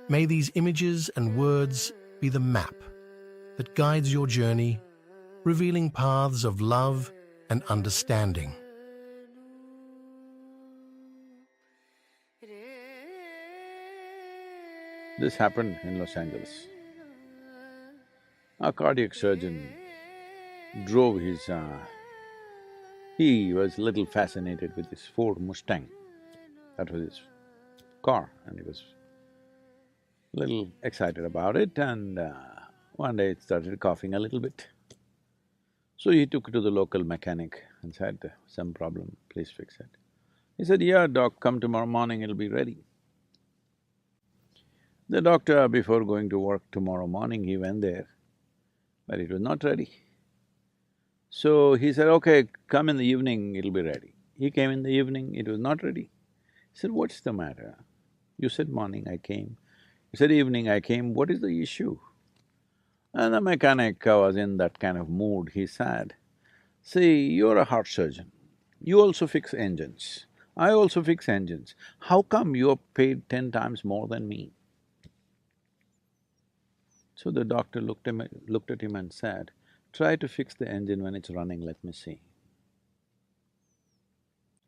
May these images and words be the map that guides your journey, revealing paths of love and understanding. This happened in Los Angeles. Our cardiac surgeon drove his… he was little fascinated with this Ford Mustang. That was his car, and he was little excited about it, and one day it started coughing a little bit. So he took it to the local mechanic and said, "Some problem, please fix it." He said, "Yeah, doc, come tomorrow morning, it'll be ready." The doctor, before going to work tomorrow morning, he went there, but it was not ready. So he said, "Okay, come in the evening, it'll be ready." He came in the evening, it was not ready. He said, "What's the matter? You said morning, I came. You said evening, I came, what is the issue?" And the mechanic was in that kind of mood. He said, "See, you're a heart surgeon, you also fix engines, I also fix engines. How come you're paid 10 times more than me?" So the doctor looked at him and said, "Try to fix the engine when it's running, let me see."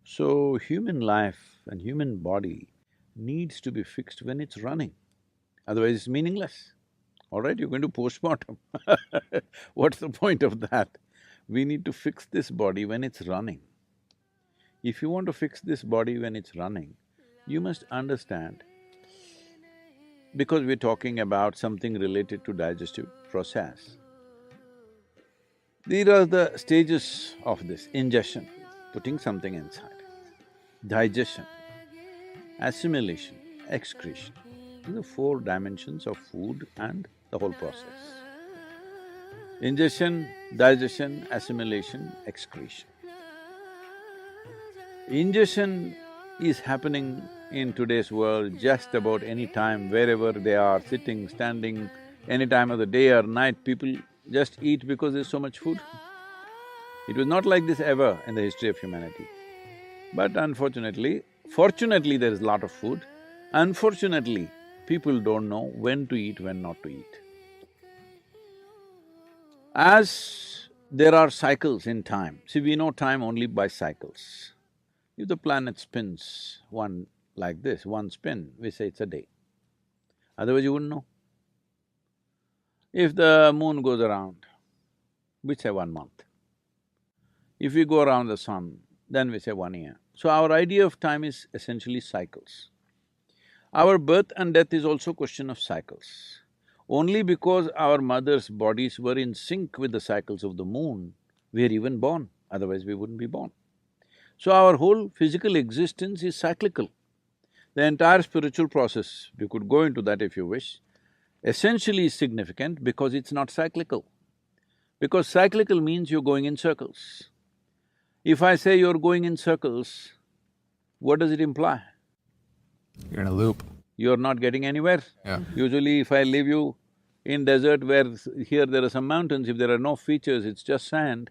So human life and human body needs to be fixed when it's running, otherwise it's meaningless. All right, you're going to postmortem what's the point of that? We need to fix this body when it's running. If you want to fix this body when it's running, you must understand, because we're talking about something related to digestive process, these are the stages of this: ingestion, putting something inside; digestion, assimilation, excretion. These are four dimensions of food and the whole process. Ingestion, digestion, assimilation, excretion. Ingestion is happening in today's world just about any time, wherever they are, sitting, standing, any time of the day or night, people just eat because there's so much food. It was not like this ever in the history of humanity. But unfortunately, fortunately there is a lot of food. Unfortunately, people don't know when to eat, when not to eat. As there are cycles in time, see, we know time only by cycles. If the planet spins one like this, one spin, we say it's a day. Otherwise you wouldn't know. If the moon goes around, we say 1 month. If we go around the sun, then we say 1 year. So our idea of time is essentially cycles. Our birth and death is also a question of cycles. Only because our mothers' bodies were in sync with the cycles of the moon, we are even born, otherwise we wouldn't be born. So our whole physical existence is cyclical. The entire spiritual process, we could go into that if you wish, essentially is significant because it's not cyclical. Because cyclical means you're going in circles. If I say you're going in circles, what does it imply? You're in a loop. You're not getting anywhere. Yeah. Usually if I leave you in desert where here there are some mountains, if there are no features, it's just sand,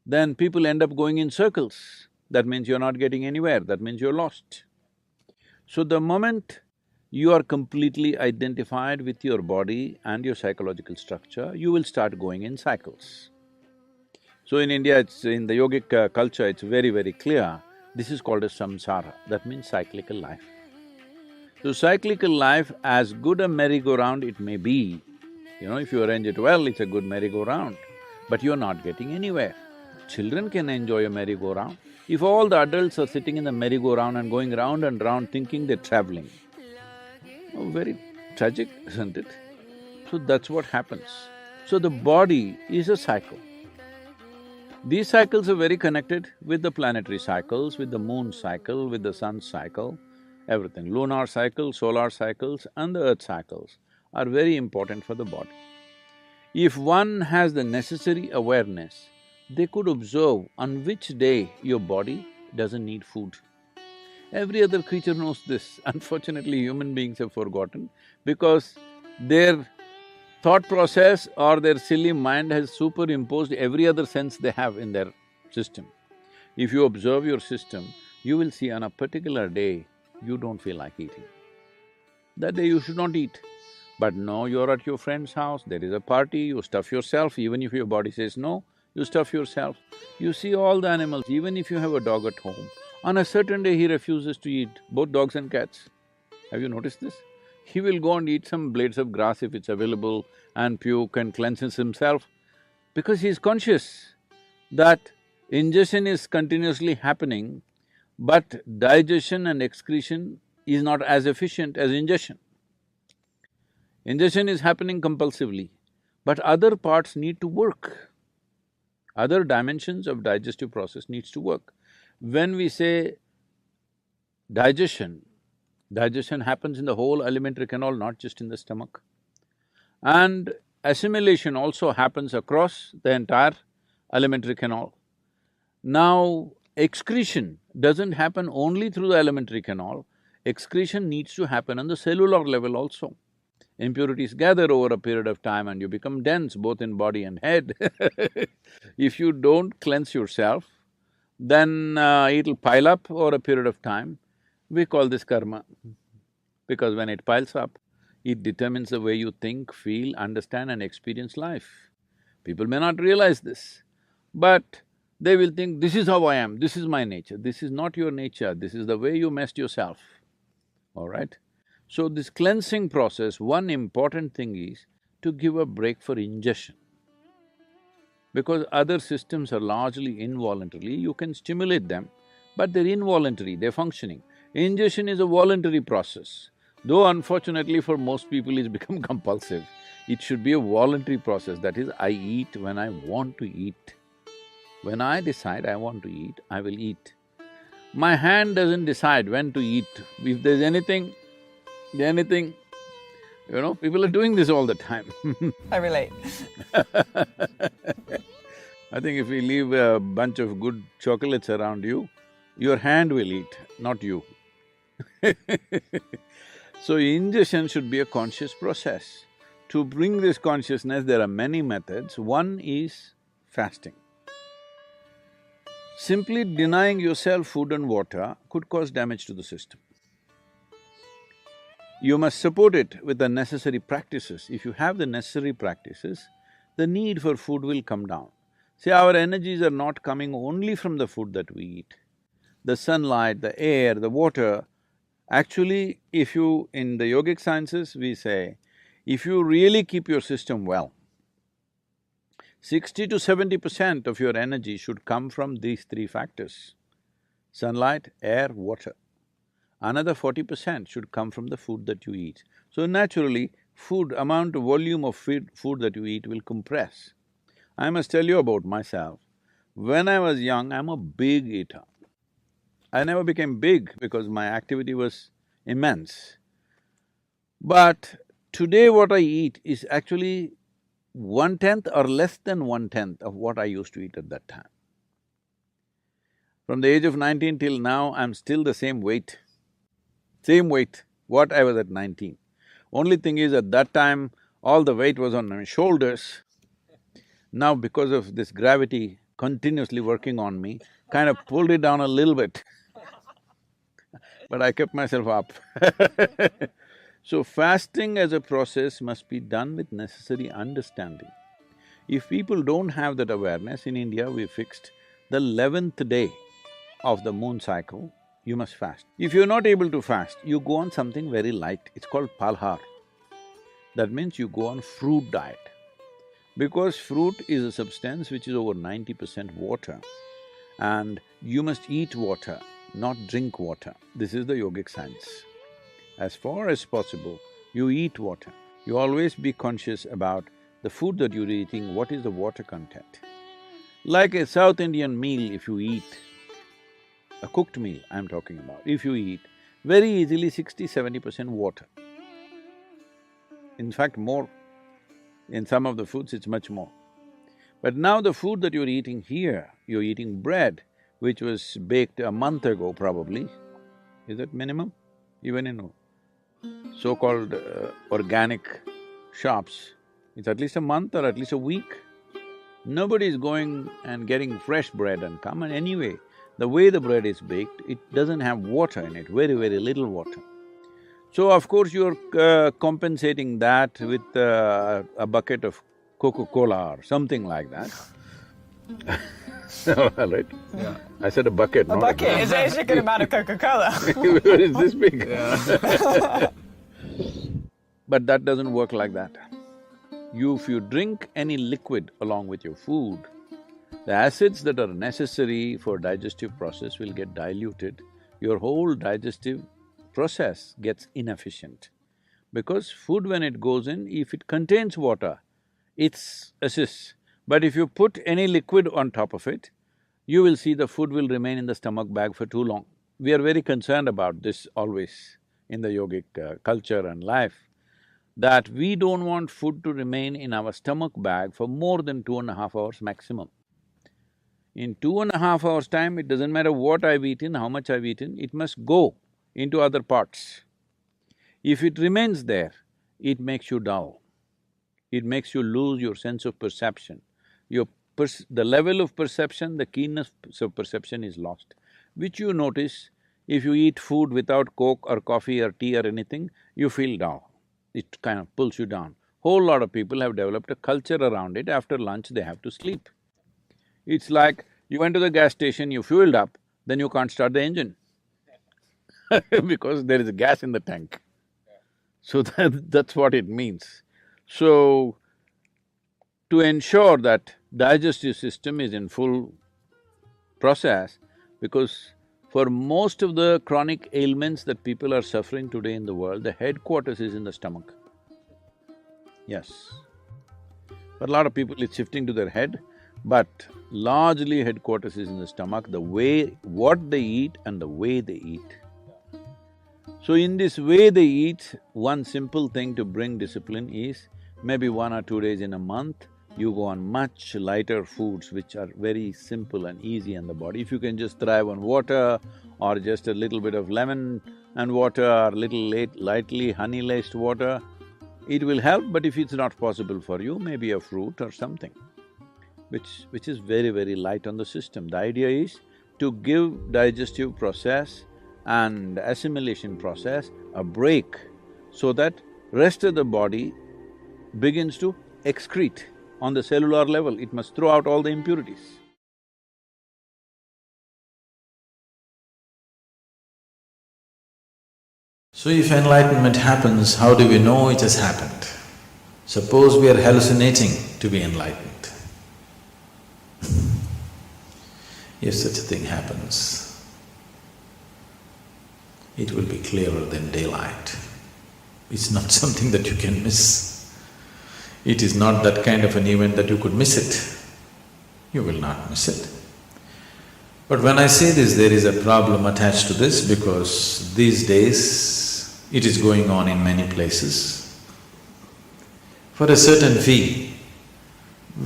then people end up going in circles. That means you're not getting anywhere, that means you're lost. So the moment you are completely identified with your body and your psychological structure, you will start going in cycles. So in India, it's… in the yogic culture, it's very, very clear, this is called as samsara, that means cyclical life. So cyclical life, as good a merry-go-round it may be, if you arrange it well, it's a good merry-go-round, but you're not getting anywhere. Children can enjoy a merry-go-round. If all the adults are sitting in the merry-go-round and going round and round thinking they're traveling, oh, very tragic, isn't it? So that's what happens. So the body is a cycle. These cycles are very connected with the planetary cycles, with the moon cycle, with the sun cycle, everything. Lunar cycle, solar cycles and the earth cycles are very important for the body. If one has the necessary awareness, they could observe on which day your body doesn't need food. Every other creature knows this. Unfortunately, human beings have forgotten because their thought process or their silly mind has superimposed every other sense they have in their system. If you observe your system, you will see on a particular day, you don't feel like eating. That day you should not eat. But no, you're at your friend's house, there is a party, you stuff yourself, even if your body says no, you stuff yourself. You see all the animals, even if you have a dog at home, on a certain day he refuses to eat, both dogs and cats. Have you noticed this? He will go and eat some blades of grass if it's available and puke and cleanses himself, because he's conscious that ingestion is continuously happening, but digestion and excretion is not as efficient as ingestion. Ingestion is happening compulsively, but other parts need to work. Other dimensions of digestive process needs to work. When we say digestion, digestion happens in the whole alimentary canal, not just in the stomach. And assimilation also happens across the entire alimentary canal. Now, excretion doesn't happen only through the alimentary canal, excretion needs to happen on the cellular level also. Impurities gather over a period of time and you become dense both in body and head. If you don't cleanse yourself, then it'll pile up over a period of time. We call this karma, because when it piles up, it determines the way you think, feel, understand and experience life. People may not realize this, but they will think, this is how I am, this is my nature. This is not your nature, this is the way you messed yourself, all right? So this cleansing process, one important thing is to give a break for ingestion. Because other systems are largely involuntary, you can stimulate them, but they're involuntary, they're functioning. Ingestion is a voluntary process, though unfortunately for most people it's become compulsive. It should be a voluntary process, that is, I eat when I want to eat. When I decide I want to eat, I will eat. My hand doesn't decide when to eat. If there's anything, people are doing this all the time. I relate. I think if we leave a bunch of good chocolates around you, your hand will eat, not you. So ingestion should be a conscious process. To bring this consciousness, there are many methods. One is fasting. Simply denying yourself food and water could cause damage to the system. You must support it with the necessary practices. If you have the necessary practices, the need for food will come down. See, our energies are not coming only from the food that we eat. The sunlight, the air, the water, actually, if you… in the yogic sciences, we say, if you really keep your system well, 60 to 70% of your energy should come from these three factors: sunlight, air, water. Another 40% should come from the food that you eat. So naturally, amount of volume of food that you eat will compress. I must tell you about myself. When I was young, I'm a big eater. I never became big because my activity was immense. But today what I eat is actually 1/10 or less than 1/10 of what I used to eat at that time. From the age of 19 till now, I'm still the same weight. What I was at 19. Only thing is, at that time, all the weight was on my shoulders. Now, because of this gravity continuously working on me, kind of pulled it down a little bit. But I kept myself up. So fasting as a process must be done with necessary understanding. If people don't have that awareness, in India we fixed the 11th day of the moon cycle, you must fast. If you're not able to fast, you go on something very light, it's called palhar. That means you go on fruit diet. Because fruit is a substance which is over 90% water, and you must eat water, not drink water. This is the yogic science. As far as possible, you eat water. You always be conscious about the food that you're eating, what is the water content. Like a South Indian meal, if you eat, a cooked meal I'm talking about, if you eat, very easily 60–70% water. In fact, more. In some of the foods, it's much more. But now the food that you're eating here, you're eating bread, which was baked a month ago probably. Is that minimum? Even in so-called organic shops, it's at least a month or at least a week. Nobody is going and getting fresh bread and come, and anyway, the way the bread is baked, it doesn't have water in it, very, very little water. So of course you're compensating that with a bucket of Coca-Cola or something like that. Right? Yeah. I said a bucket, A not bucket a is a good amount of Coca-Cola. Where is this big? Yeah. But that doesn't work like that. If you drink any liquid along with your food, the acids that are necessary for digestive process will get diluted. Your whole digestive process gets inefficient. Because food when it goes in, if it contains water, it assists. But if you put any liquid on top of it, you will see the food will remain in the stomach bag for too long. We are very concerned about this always in the yogic culture and life, that we don't want food to remain in our stomach bag for more than 2.5 hours maximum. In 2.5 hours' time, it doesn't matter what I've eaten, how much I've eaten, it must go into other parts. If it remains there, it makes you dull. It makes you lose your sense of perception. The level of perception, the keenness of perception is lost, which you notice if you eat food without Coke or coffee or tea or anything, you feel dull. It kind of pulls you down. Whole lot of people have developed a culture around it, after lunch they have to sleep. It's like you went to the gas station, you fueled up, then you can't start the engine because there is gas in the tank. So that's what it means. So, to ensure that digestive system is in full process, because for most of the chronic ailments that people are suffering today in the world, the headquarters is in the stomach. Yes. For a lot of people it's shifting to their head, but largely headquarters is in the stomach, what they eat and the way they eat. So in this way they eat, one simple thing to bring discipline is, maybe 1 or 2 days in a month, you go on much lighter foods which are very simple and easy on the body. If you can just thrive on water or just a little bit of lemon and water or lightly honey-laced water, it will help, but if it's not possible for you, maybe a fruit or something, which is very, very light on the system. The idea is to give digestive process and assimilation process a break so that rest of the body begins to excrete. On the cellular level, it must throw out all the impurities. So if enlightenment happens, how do we know it has happened? Suppose we are hallucinating to be enlightened. If such a thing happens, it will be clearer than daylight. It's not something that you can miss. It is not that kind of an event that you could miss it. You will not miss it. But when I say this, there is a problem attached to this because these days it is going on in many places. For a certain fee,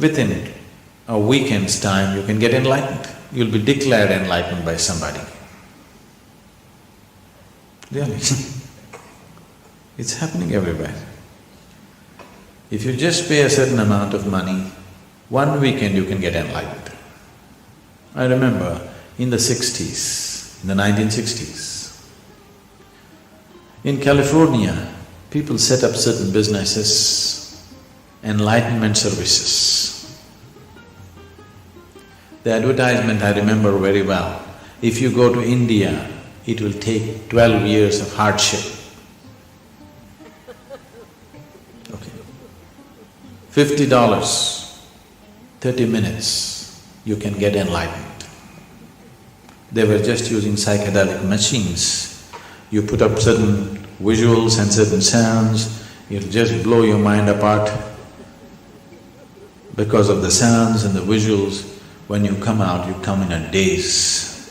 within a weekend's time you can get enlightened. You'll be declared enlightened by somebody. Really it's happening everywhere. If you just pay a certain amount of money, 1 weekend you can get enlightened. I remember in the 60s, in the 1960s, in California, people set up certain businesses, enlightenment services. The advertisement I remember very well. If you go to India, it will take 12 years of hardship. $50, 30 minutes, you can get enlightened. They were just using psychedelic machines. You put up certain visuals and certain sounds, it'll just blow your mind apart. Because of the sounds and the visuals, when you come out, you come in a daze.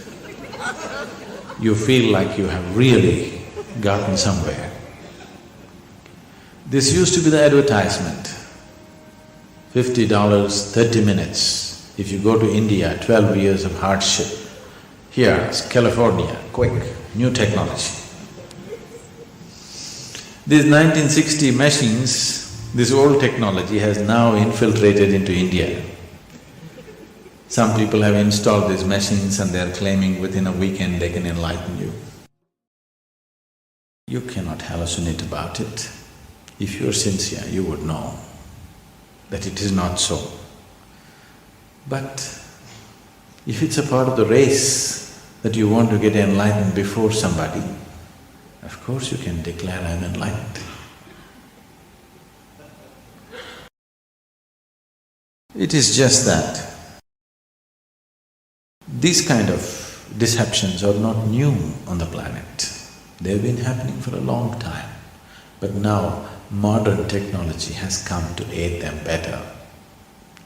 You feel like you have really gotten somewhere. This used to be the advertisement. $50, 30 minutes. If you go to India, 12 years of hardship. Here, it's California, quick, new technology. These 1960 machines, this old technology has now infiltrated into India. Some people have installed these machines and they're claiming within a weekend they can enlighten you. You cannot hallucinate about it. If you're sincere, you would know that it is not so. But if it's a part of the race that you want to get enlightened before somebody, of course you can declare, I'm enlightened. It is just that these kind of deceptions are not new on the planet. They've been happening for a long time. But now modern technology has come to aid them better,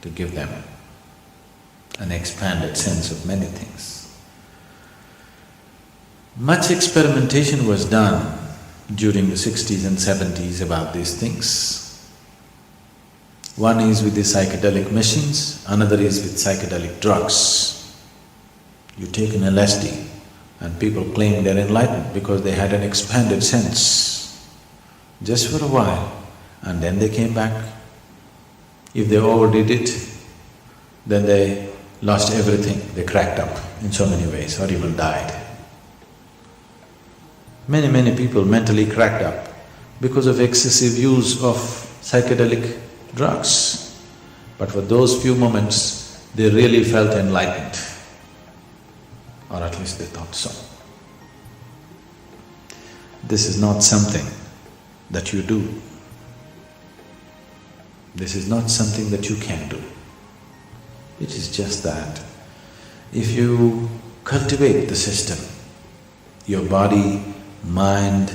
to give them an expanded sense of many things. Much experimentation was done during the 60s and 70s about these things. One is with the psychedelic machines, another is with psychedelic drugs. You take an LSD and people claim they're enlightened because they had an expanded sense just for a while and then they came back. If they overdid it, then they lost everything, they cracked up in so many ways or even died. Many people mentally cracked up because of excessive use of psychedelic drugs. But for those few moments, they really felt enlightened, or at least they thought so. This is not something that you do. This is not something that you can do. It is just that if you cultivate the system, your body, mind,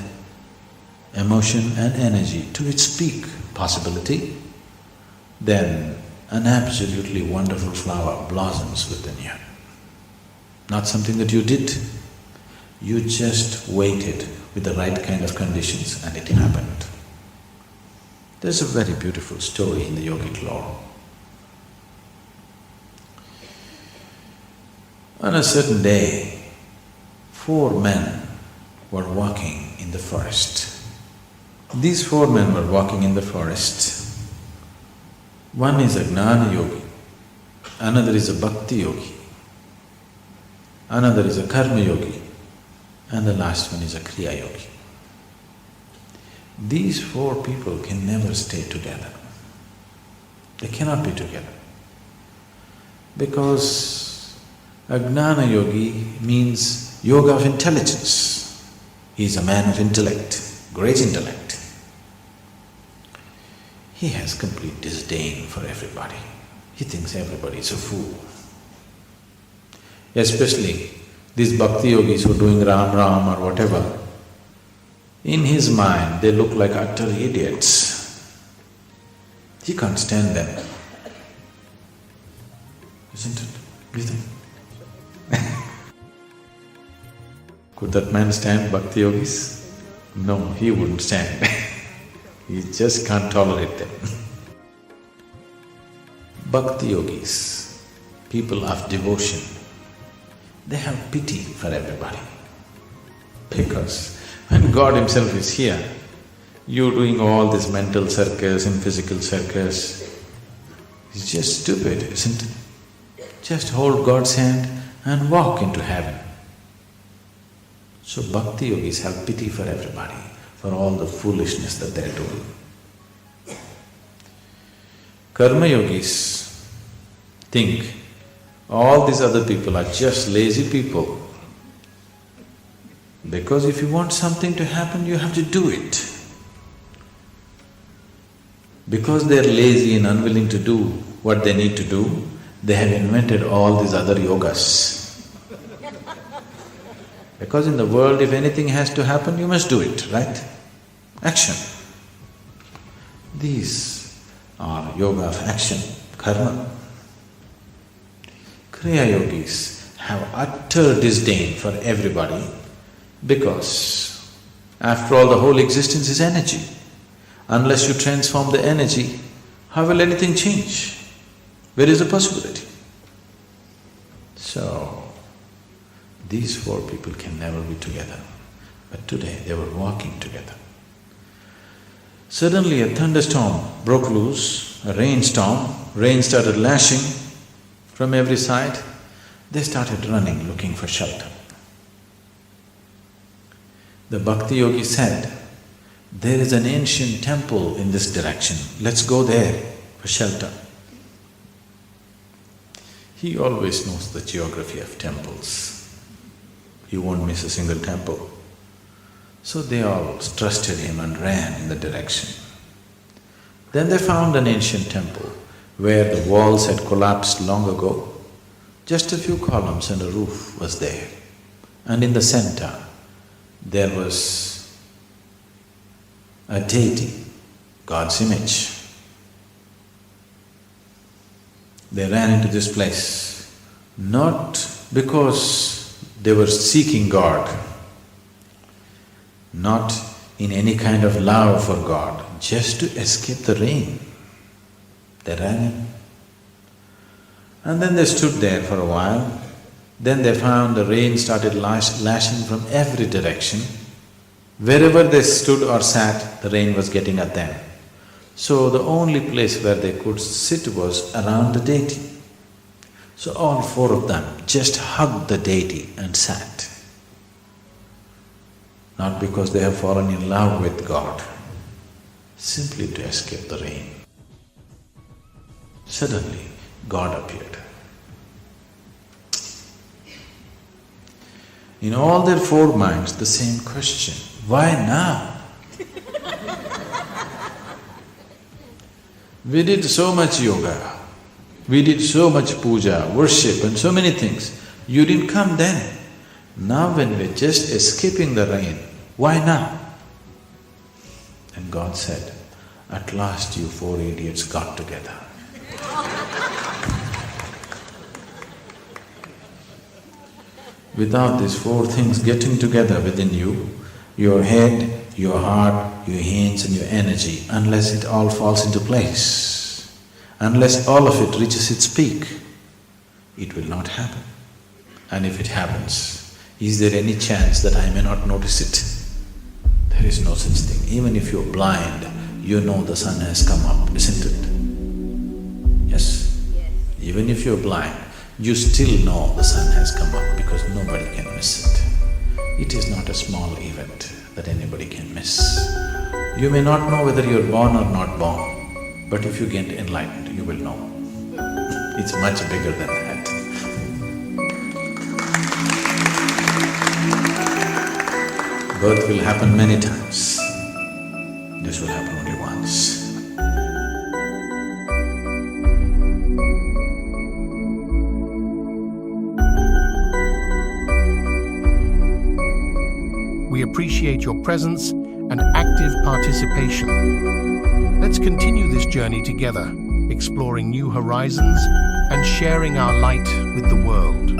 emotion and energy to its peak possibility, then an absolutely wonderful flower blossoms within you. Not something that you did, you just waited with the right kind of conditions and it happened. There's a very beautiful story in the yogic lore. On a certain day, 4 men were walking in the forest. These 4 men were walking in the forest. One is a Gnana yogi, another is a Bhakti yogi, another is a Karma yogi, and the last one is a Kriya yogi. These 4 people can never stay together. They cannot be together. Because a Gnana yogi means yoga of intelligence. He is a man of intellect, great intellect. He has complete disdain for everybody. He thinks everybody is a fool. Especially these bhakti yogis who are doing Ram Ram or whatever, in his mind they look like utter idiots. He can't stand them. Isn't it? Do you think? Could that man stand bhakti yogis? No, he wouldn't stand. He just can't tolerate them. Bhakti yogis, people of devotion, they have pity for everybody. Because when God Himself is here, you're doing all this mental circus and physical circus. It's just stupid, isn't it? Just hold God's hand and walk into heaven. So bhakti yogis have pity for everybody, for all the foolishness that they're doing. Karma yogis think all these other people are just lazy people. Because if you want something to happen, you have to do it. Because they're lazy and unwilling to do what they need to do, they have invented all these other yogas. Because in the world, if anything has to happen, you must do it, right? Action. These are yoga of action, karma. Kriya yogis have utter disdain for everybody because after all, the whole existence is energy. Unless you transform the energy, how will anything change? Where is the possibility? So, these 4 people can never be together. But today they were walking together. Suddenly a thunderstorm broke loose, a rainstorm, rain started lashing. from every side, they started running, looking for shelter. The Bhakti Yogi said, there is an ancient temple in this direction, let's go there for shelter. He always knows the geography of temples. He won't miss a single temple. So they all trusted him and ran in the direction. Then they found an ancient temple where the walls had collapsed long ago. Just a few columns and a roof was there. And in the center, there was a deity, God's image. They ran into this place, not because they were seeking God, not in any kind of love for God, just to escape the rain. They ran in. And then they stood there for a while. Then they found the rain started lashing from every direction. Wherever they stood or sat, the rain was getting at them. So the only place where they could sit was around the deity. So all four of them just hugged the deity and sat. Not because they have fallen in love with God, simply to escape the rain. Suddenly, God appeared. In all their four minds, the same question, why now? We did so much yoga, we did so much puja, worship and so many things. You didn't come then. Now when we're just escaping the rain, why now? And God said, at last you four idiots got together. Without these four things getting together within you, your head, your heart, your hands and your energy, unless it all falls into place, unless all of it reaches its peak, it will not happen. And if it happens, is there any chance that I may not notice it? There is no such thing. Even if you're blind, you know the sun has come up, isn't it? Yes? Even if you're blind, you still know the sun has come up because nobody can miss it. It is not a small event that anybody can miss. You may not know whether you're born or not born, but if you get enlightened, you will know. It's much bigger than that. Birth will happen many times. This will happen only once. We appreciate your presence and active participation. Let's continue this journey together, exploring new horizons and sharing our light with the world.